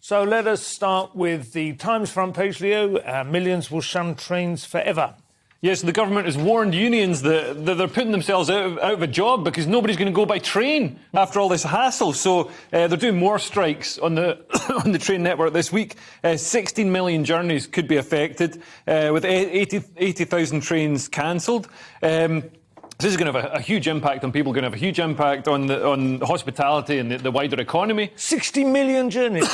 So let us start with the Times front page, Leo. Millions will shun trains forever. Yes, the government has warned unions that they're putting themselves out of a job because nobody's going to go by train after all this hassle. So they're doing more strikes on the on the train network this week. 16 million journeys could be affected, with 80,000 trains cancelled. This is going to have a huge impact on people, going to have a huge impact on hospitality and the wider economy. 60 million journeys?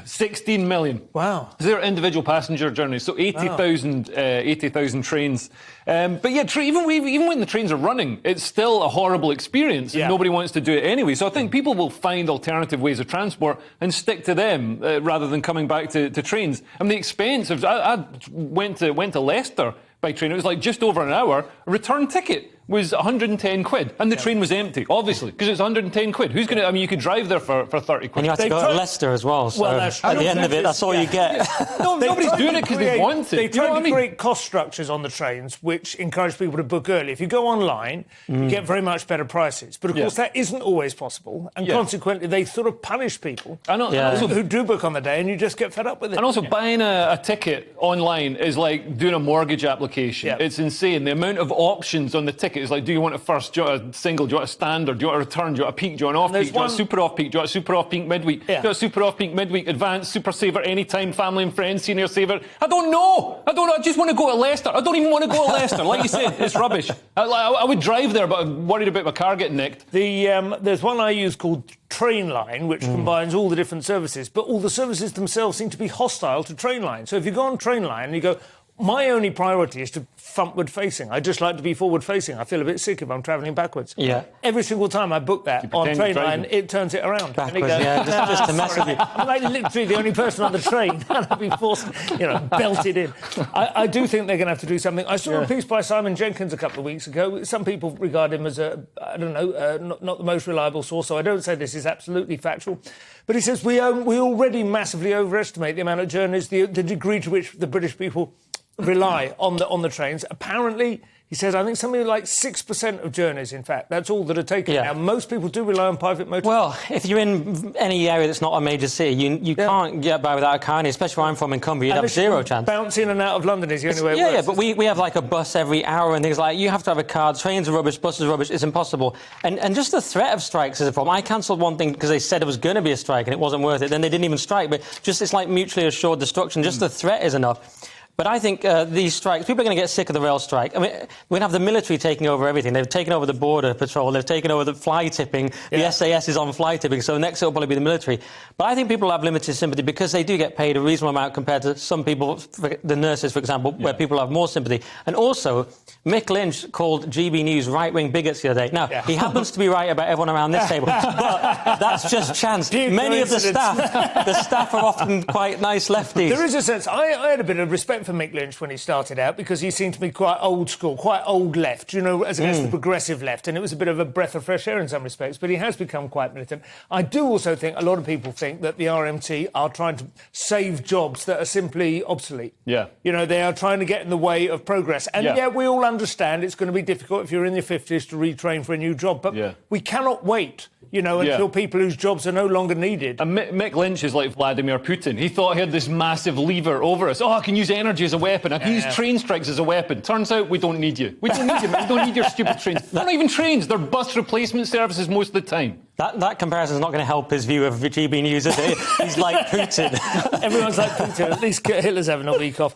16 million. Wow. They're individual passenger journeys, so 80,000 trains. But yeah, even when the trains are running, it's still a horrible experience, and nobody wants to do it anyway. So I think people will find alternative ways of transport and stick to them rather than coming back to trains. I mean, the expense of... I went to Leicester by train. It was like just over an hour. A return ticket was 110 quid, and the train was empty, obviously, because it's 110 quid. Who's going to... I mean, you could drive there for 30 quid. And you had to go to Leicester as well, so at the end of it, that's all you get. No, nobody's doing it because they want it. They try to create cost structures on the trains which encourage people to book early. If you go online, you get very much better prices. But, of course, that isn't always possible, and consequently, they sort of punish people who do book on the day, and you just get fed up with it. And also, buying a ticket online is like doing a mortgage application. It's insane. The amount of options on the ticket is like, do you want a first, do you want a single, do you want a standard, do you want a return, do you want a peak, do you want an off-peak, do you want a super off-peak, do you want a super off-peak midweek, do you want a super off-peak midweek, advanced, super saver, anytime, family and friends, senior saver. I don't know. I just want to go to Leicester. I don't even want to go to Leicester. Like you said, it's rubbish. I would drive there, but I'm worried about my car getting nicked. There's one I use called Trainline, which combines all the different services, but all the services themselves seem to be hostile to Trainline. So if you go on Trainline and you go, my only priority is to frontward-facing. I just like to be forward-facing. I feel a bit sick if I'm travelling backwards. Yeah. Every single time I book that on Trainline, it turns it around. Backwards, just to mess with you. I'm like literally the only person on the train, and I'll be forced, belted in. I do think they're going to have to do something. I saw a piece by Simon Jenkins a couple of weeks ago. Some people regard him as not the most reliable source, so I don't say this is absolutely factual. But he says we already massively overestimate the amount of journeys, the degree to which the British people rely on the trains. Apparently, he says, I think something like 6% of journeys, in fact. That's all that are taken now. Most people do rely on private motor. Well, if you're in any area that's not a major city, you can't get by without a car. Especially where I'm from in Cumbria, you'd have zero chance. Bounce in and out of London is the only way it works. Yeah, but we have like a bus every hour and things like that. You have to have a card. Trains are rubbish, buses are rubbish. It's impossible. And just the threat of strikes is a problem. I cancelled one thing because they said it was going to be a strike and it wasn't worth it. Then they didn't even strike. But just it's like mutually assured destruction. Just the threat is enough. But I think these strikes, people are going to get sick of the rail strike. I mean, we're going to have the military taking over everything. They've taken over the border patrol. They've taken over the fly tipping. The SAS is on fly tipping, so next it will probably be the military. But I think people have limited sympathy because they do get paid a reasonable amount compared to some people, the nurses, for example, where people have more sympathy. And also, Mick Lynch called GBNews right-wing bigots the other day. Now, he happens to be right about everyone around this table, but that's just chance. Many of the staff are often quite nice lefties. There is a sense... I had a bit of respect for Mick Lynch when he started out because he seemed to be quite old school, quite old left, as against the progressive left, and it was a bit of a breath of fresh air in some respects, but he has become quite militant. I do also think a lot of people think that the RMT are trying to save jobs that are simply obsolete. They are trying to get in the way of progress. And we all understand it's going to be difficult if you're in your 50s to retrain for a new job, but we cannot wait until people whose jobs are no longer needed. And Mick Lynch is like Vladimir Putin. He thought he had this massive lever over us. Oh, I can use energy as a weapon. I can use train strikes as a weapon. Turns out we don't need you. We don't need you, man. We don't need your stupid trains. They're not even trains. They're bus replacement services most of the time. That comparison is not going to help his view of GB News, is it? He's like Putin. Everyone's like Putin. At least Hitler's having a week off.